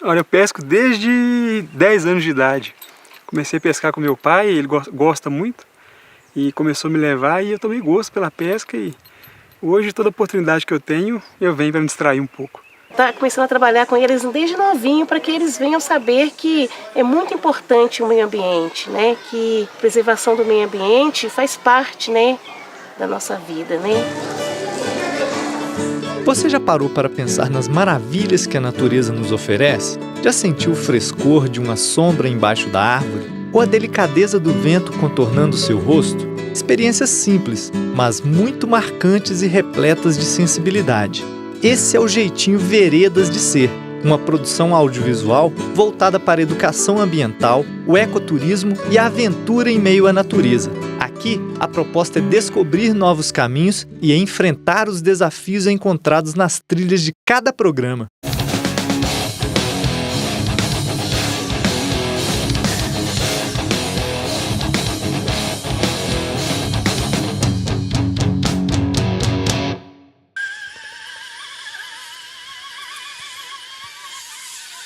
Olha, eu pesco desde 10 anos de idade. Comecei a pescar com meu pai, ele gosta muito e começou a me levar e eu tomei gosto pela pesca e hoje toda oportunidade que eu tenho, eu venho para me distrair um pouco. Tá começando a trabalhar com eles desde novinho para que eles venham saber que é muito importante o meio ambiente, né? Que a preservação do meio ambiente faz parte, né, da nossa vida, né? Você já parou para pensar nas maravilhas que a natureza nos oferece? Já sentiu o frescor de uma sombra embaixo da árvore? Ou a delicadeza do vento contornando seu rosto? Experiências simples, mas muito marcantes e repletas de sensibilidade. Esse é o Jeitinho Veredas de Ser, uma produção audiovisual voltada para a educação ambiental, o ecoturismo e a aventura em meio à natureza. Aqui, a proposta é descobrir novos caminhos e enfrentar os desafios encontrados nas trilhas de cada programa.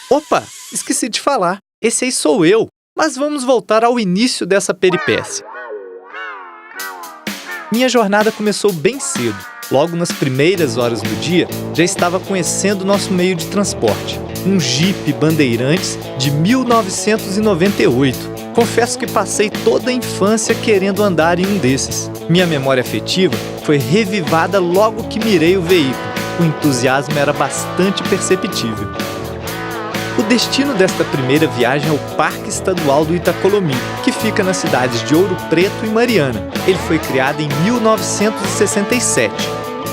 Opa, esqueci de falar, esse aí sou eu, mas vamos voltar ao início dessa peripécia. Minha jornada começou bem cedo. Logo nas primeiras horas do dia, já estava conhecendo nosso meio de transporte, um Jeep Bandeirantes de 1998. Confesso que passei toda a infância querendo andar em um desses. Minha memória afetiva foi revivada logo que mirei o veículo. O entusiasmo era bastante perceptível. O destino desta primeira viagem é o Parque Estadual do Itacolomi, que fica nas cidades de Ouro Preto e Mariana. Ele foi criado em 1967.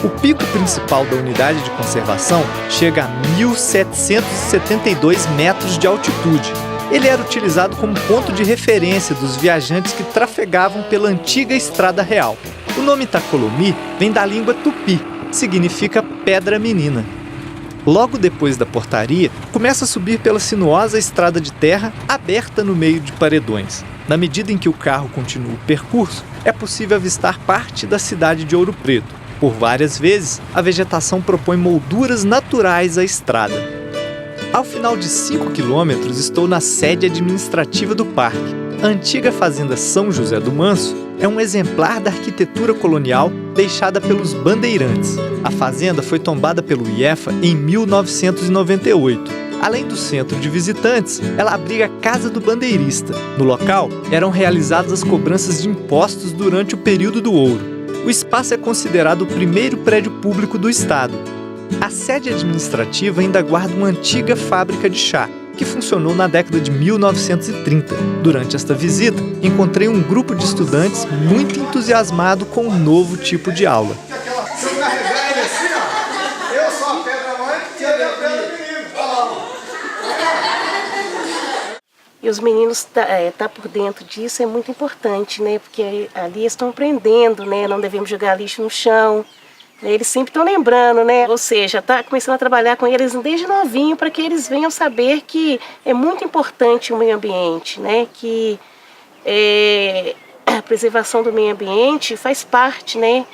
O pico principal da unidade de conservação chega a 1.772 metros de altitude. Ele era utilizado como ponto de referência dos viajantes que trafegavam pela antiga Estrada Real. O nome Itacolomi vem da língua tupi, significa pedra menina. Logo depois da portaria, começa a subir pela sinuosa estrada de terra aberta no meio de paredões. Na medida em que o carro continua o percurso, é possível avistar parte da cidade de Ouro Preto. Por várias vezes, a vegetação propõe molduras naturais à estrada. Ao final de 5 quilômetros, estou na sede administrativa do parque. A antiga fazenda São José do Manso é um exemplar da arquitetura colonial deixada pelos bandeirantes. A fazenda foi tombada pelo IEFA em 1998. Além do centro de visitantes, ela abriga a Casa do Bandeirista. No local, eram realizadas as cobranças de impostos durante o período do ouro. O espaço é considerado o primeiro prédio público do estado. A sede administrativa ainda guarda uma antiga fábrica de chá, que funcionou na década de 1930. Durante esta visita, encontrei um grupo de estudantes muito entusiasmado com um novo tipo de aula. Se eu carregar ele assim, ó, eu sou a pedra mãe e ele é a pedra menino. E os meninos tá por dentro disso é muito importante, né? Porque ali estão aprendendo, né? Não devemos jogar lixo no chão. Eles sempre estão lembrando, né? Ou seja, tá começando a trabalhar com eles desde novinho para que eles venham saber que é muito importante o meio ambiente, né? Que a preservação do meio ambiente faz parte, né,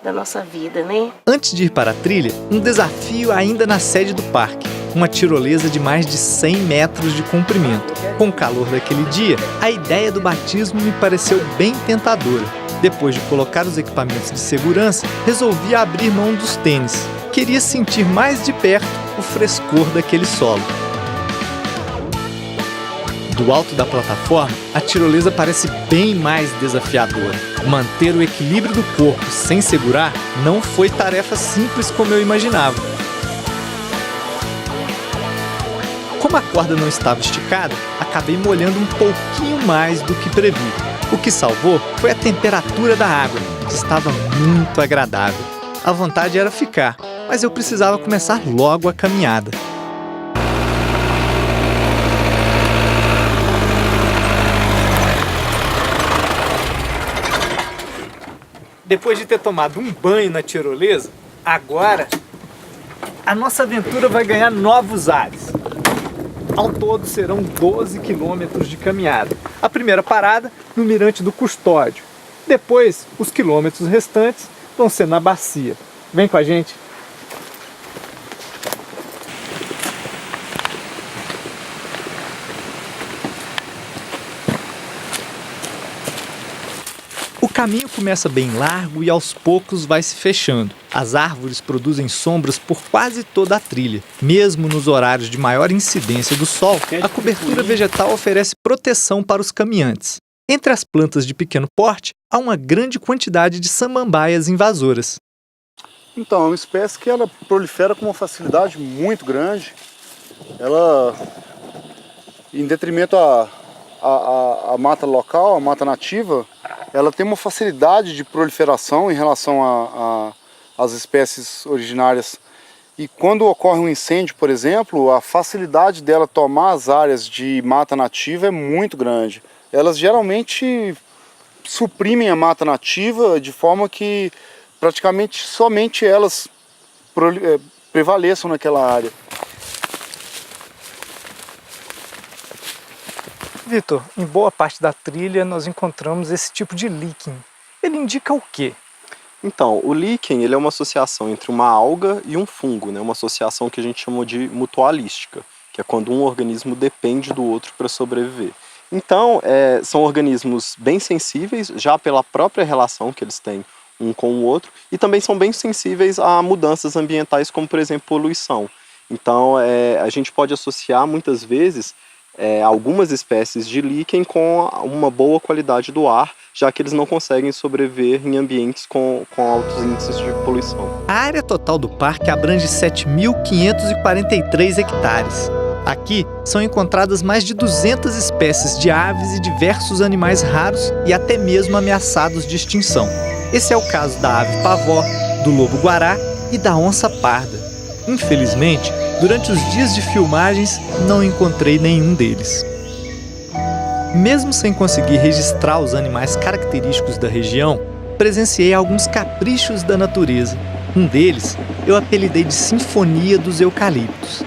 da nossa vida, né? Antes de ir para a trilha, um desafio ainda na sede do parque. Uma tirolesa de mais de 100 metros de comprimento. Com o calor daquele dia, a ideia do batismo me pareceu bem tentadora. Depois de colocar os equipamentos de segurança, resolvi abrir mão dos tênis. Queria sentir mais de perto o frescor daquele solo. Do alto da plataforma, a tirolesa parece bem mais desafiadora. Manter o equilíbrio do corpo sem segurar não foi tarefa simples como eu imaginava. Como a corda não estava esticada, acabei molhando um pouquinho mais do que previ. O que salvou foi a temperatura da água, que estava muito agradável. A vontade era ficar, mas eu precisava começar logo a caminhada. Depois de ter tomado um banho na tirolesa, agora a nossa aventura vai ganhar novos ares. Ao todo serão 12 quilômetros de caminhada. A primeira parada no Mirante do Custódio. Depois, os quilômetros restantes vão ser na bacia. Vem com a gente! caminho começa bem largo e aos poucos vai se fechando. As árvores produzem sombras por quase toda a trilha. Mesmo nos horários de maior incidência do sol, a cobertura vegetal oferece proteção para os caminhantes. Entre as plantas de pequeno porte, há uma grande quantidade de samambaias invasoras. Então, é uma espécie que ela prolifera com uma facilidade muito grande. Ela, em detrimento à mata local, a mata nativa, ela tem uma facilidade de proliferação em relação às espécies originárias. E quando ocorre um incêndio, por exemplo, a facilidade dela tomar as áreas de mata nativa é muito grande. Elas geralmente suprimem a mata nativa de forma que praticamente somente elas prevaleçam naquela área. Vitor, em boa parte da trilha nós encontramos esse tipo de líquen. Ele indica o quê? Então, o líquen ele é uma associação entre uma alga e um fungo, né? Uma associação que a gente chama de mutualística, que é quando um organismo depende do outro para sobreviver. Então, são organismos bem sensíveis, já pela própria relação que eles têm um com o outro, e também são bem sensíveis a mudanças ambientais, como por exemplo poluição. Então, a gente pode associar muitas vezes algumas espécies de líquen com uma boa qualidade do ar, já que eles não conseguem sobreviver em ambientes com altos índices de poluição. A área total do parque abrange 7.543 hectares. Aqui são encontradas mais de 200 espécies de aves e diversos animais raros e até mesmo ameaçados de extinção. Esse é o caso da ave pavó, do lobo-guará e da onça parda. Infelizmente, durante os dias de filmagens, não encontrei nenhum deles. Mesmo sem conseguir registrar os animais característicos da região, presenciei alguns caprichos da natureza. Um deles eu apelidei de Sinfonia dos Eucaliptos.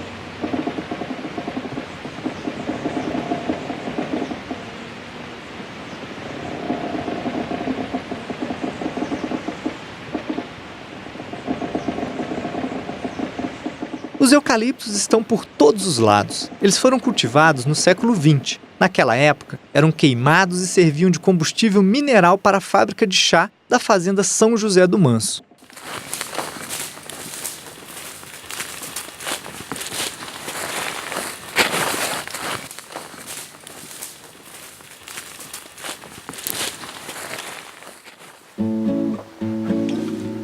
Os eucaliptos estão por todos os lados. Eles foram cultivados no século XX. Naquela época, eram queimados e serviam de combustível mineral para a fábrica de chá da fazenda São José do Manso.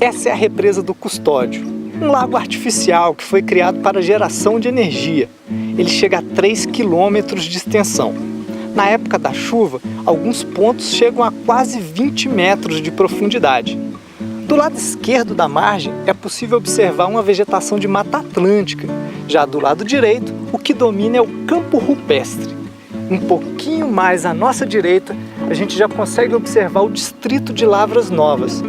Essa é a represa do Custódio, um lago artificial que foi criado para geração de energia. Ele chega a 3 quilômetros de extensão. Na época da chuva, alguns pontos chegam a quase 20 metros de profundidade. Do lado esquerdo da margem é possível observar uma vegetação de mata atlântica. Já do lado direito, o que domina é o campo rupestre. Um pouquinho mais à nossa direita, a gente já consegue observar o distrito de Lavras Novas.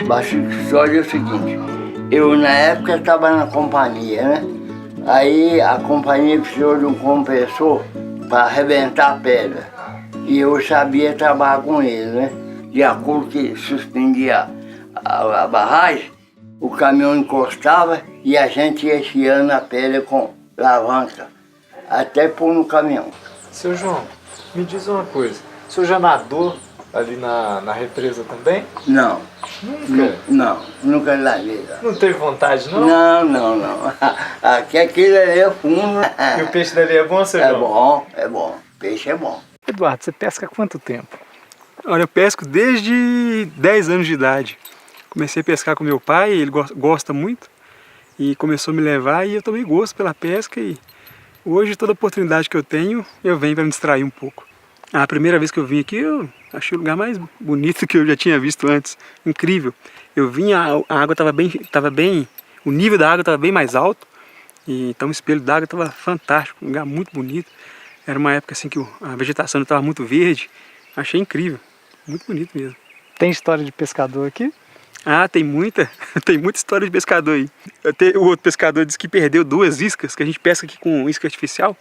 Baixo Custódio é o seguinte, eu na época estava na companhia, né? Aí a companhia precisou de um compressor para arrebentar a pedra. E eu sabia trabalhar com ele, né? De acordo que suspendia a barragem, o caminhão encostava e a gente ia chiando a pedra com alavanca, até pôr no caminhão. Seu João, me diz uma coisa, o senhor já nadou ali na represa também? Não. Nunca? Não, nunca nadei. Não teve vontade, não? Não. Aqui aquilo ali é fundo. E o peixe dali é bom, seu João? É bom. Peixe é bom. Eduardo, você pesca há quanto tempo? Olha, eu pesco desde 10 anos de idade. Comecei a pescar com meu pai, ele gosta muito. E começou a me levar e eu tomei gosto pela pesca. E hoje, toda oportunidade que eu tenho, eu venho para me distrair um pouco. A primeira vez que eu vim aqui, eu achei o lugar mais bonito que eu já tinha visto antes. Incrível. Eu vim, a água estava bem, o nível da água estava bem mais alto. E então o espelho d'água estava fantástico, um lugar muito bonito. Era uma época assim que a vegetação estava muito verde. Achei incrível, muito bonito mesmo. Tem história de pescador aqui? Ah, tem muita história de pescador aí. O outro pescador disse que perdeu 2 iscas, que a gente pesca aqui com isca artificial.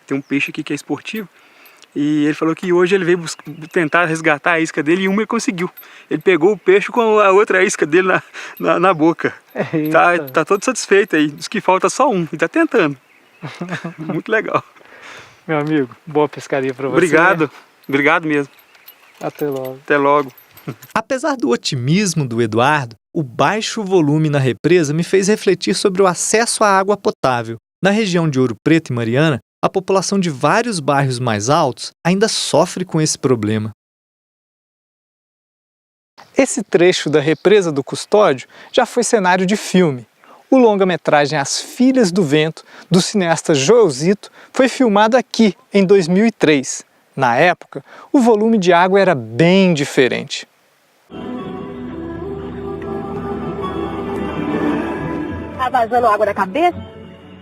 Tem um peixe aqui que é esportivo. E ele falou que hoje ele veio tentar resgatar a isca dele e uma ele conseguiu. Ele pegou o peixe com a outra isca dele na boca. Tá todo satisfeito aí. Diz que falta só um e tá tentando. Muito legal. Meu amigo, boa pescaria para você. Obrigado mesmo. Até logo. Até logo. Apesar do otimismo do Eduardo, o baixo volume na represa me fez refletir sobre o acesso à água potável. Na região de Ouro Preto e Mariana, a população de vários bairros mais altos ainda sofre com esse problema. Esse trecho da represa do Custódio já foi cenário de filme. O longa-metragem As Filhas do Vento, do cineasta Joelzito, foi filmado aqui em 2003. Na época, o volume de água era bem diferente. Tá vazando água da cabeça?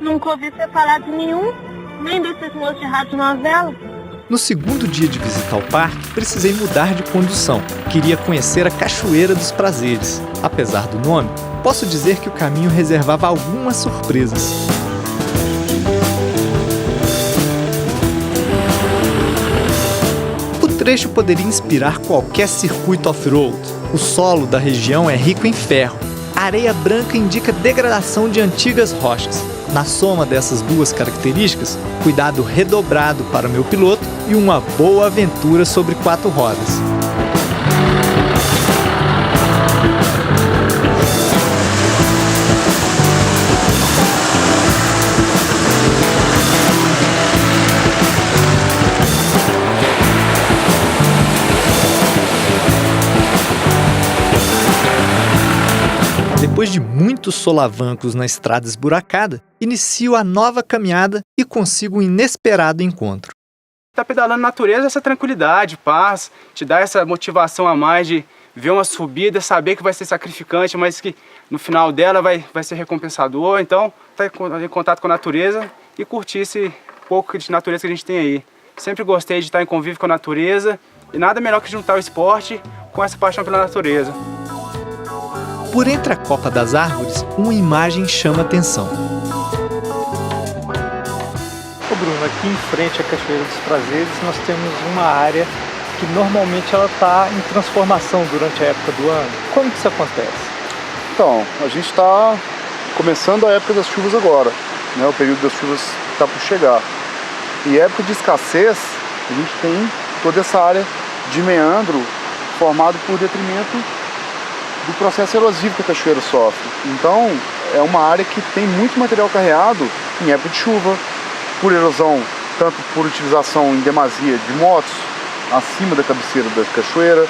Nunca ouvi ser falar de nenhum, nem desses moços de rádio novela. No segundo dia de visitar o parque, precisei mudar de condução. Queria conhecer a Cachoeira dos Prazeres. Apesar do nome, posso dizer que o caminho reservava algumas surpresas. O trecho poderia inspirar qualquer circuito off-road. O solo da região é rico em ferro. A areia branca indica degradação de antigas rochas. Na soma dessas duas características, cuidado redobrado para o meu piloto e uma boa aventura sobre 4 rodas. Depois de muitos solavancos na estrada esburacada, inicio a nova caminhada e consigo um inesperado encontro. Tá pedalando na natureza, essa tranquilidade, paz, te dá essa motivação a mais de ver uma subida, saber que vai ser sacrificante, mas que no final dela vai ser recompensador. Então, tá em contato com a natureza e curtir esse pouco de natureza que a gente tem aí. Sempre gostei de estar em convívio com a natureza e nada melhor que juntar o esporte com essa paixão pela natureza. Por entre a copa das árvores, uma imagem chama atenção. Ô Bruno, aqui em frente à Cachoeira dos Prazeres, nós temos uma área que normalmente ela está em transformação durante a época do ano. Como que isso acontece? Então, a gente está começando a época das chuvas agora, né? O período das chuvas está por chegar. E época de escassez, a gente tem toda essa área de meandro formado por detrimento do processo erosivo que a cachoeira sofre. Então, é uma área que tem muito material carreado em época de chuva, por erosão, tanto por utilização em demasia de motos acima da cabeceira da cachoeira,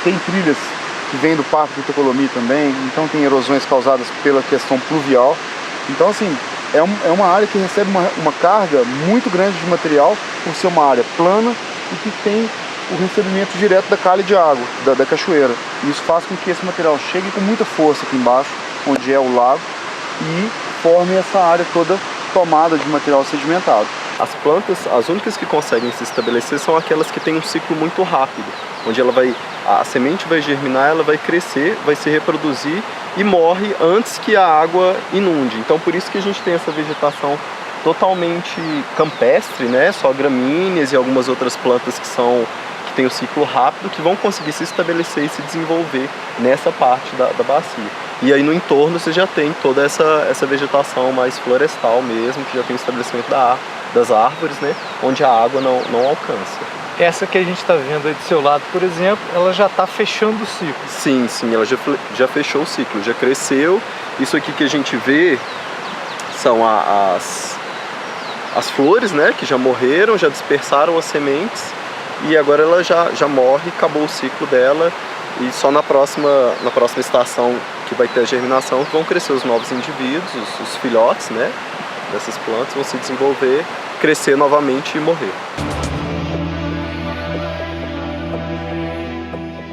tem trilhas que vêm do Parque do Itacolomi também, então tem erosões causadas pela questão pluvial. Então, assim, é uma área que recebe uma carga muito grande de material por ser uma área plana e que tem o recebimento direto da calha de água, da cachoeira. E isso faz com que esse material chegue com muita força aqui embaixo, onde é o lago, e forme essa área toda tomada de material sedimentado. As plantas, as únicas que conseguem se estabelecer são aquelas que têm um ciclo muito rápido, onde a semente vai germinar, ela vai crescer, vai se reproduzir e morre antes que a água inunde. Então por isso que a gente tem essa vegetação totalmente campestre, né? Só gramíneas e algumas outras plantas que têm o ciclo rápido, que vão conseguir se estabelecer e se desenvolver nessa parte da bacia. E aí no entorno você já tem toda essa vegetação mais florestal mesmo, que já tem o estabelecimento das árvores, né? Onde a água não alcança. Essa que a gente está vendo aí do seu lado, por exemplo, ela já está fechando o ciclo. Sim, ela já fechou o ciclo, já cresceu. Isso aqui que a gente vê são as flores, né? Que já morreram, já dispersaram as sementes. E agora ela já morre, acabou o ciclo dela. E só na próxima estação que vai ter a germinação vão crescer os novos indivíduos, os filhotes, né, dessas plantas vão se desenvolver, crescer novamente e morrer.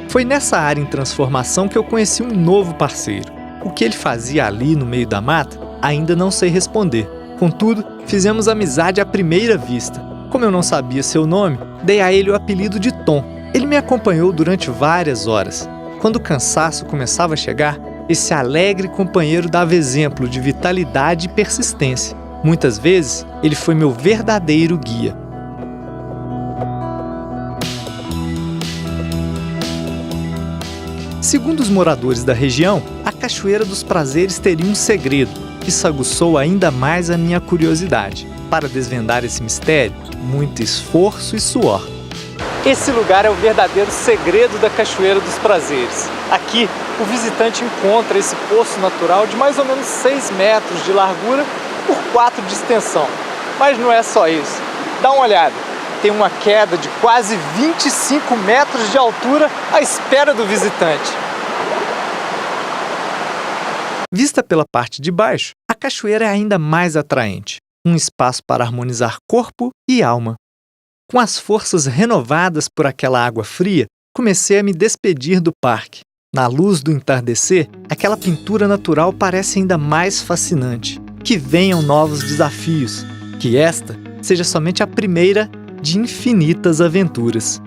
Foi nessa área em transformação que eu conheci um novo parceiro. O que ele fazia ali no meio da mata, ainda não sei responder. Contudo, fizemos amizade à primeira vista. Como eu não sabia seu nome, dei a ele o apelido de Tom. Ele me acompanhou durante várias horas. Quando o cansaço começava a chegar, esse alegre companheiro dava exemplo de vitalidade e persistência. Muitas vezes, ele foi meu verdadeiro guia. Segundo os moradores da região, a Cachoeira dos Prazeres teria um segredo. Isso aguçou ainda mais a minha curiosidade. Para desvendar esse mistério, muito esforço e suor. Esse lugar é o verdadeiro segredo da Cachoeira dos Prazeres. Aqui, o visitante encontra esse poço natural de mais ou menos 6 metros de largura por 4 de extensão. Mas não é só isso. Dá uma olhada. Tem uma queda de quase 25 metros de altura à espera do visitante. Vista pela parte de baixo, a cachoeira é ainda mais atraente. Um espaço para harmonizar corpo e alma. Com as forças renovadas por aquela água fria, comecei a me despedir do parque. Na luz do entardecer, aquela pintura natural parece ainda mais fascinante. Que venham novos desafios. Que esta seja somente a primeira de infinitas aventuras.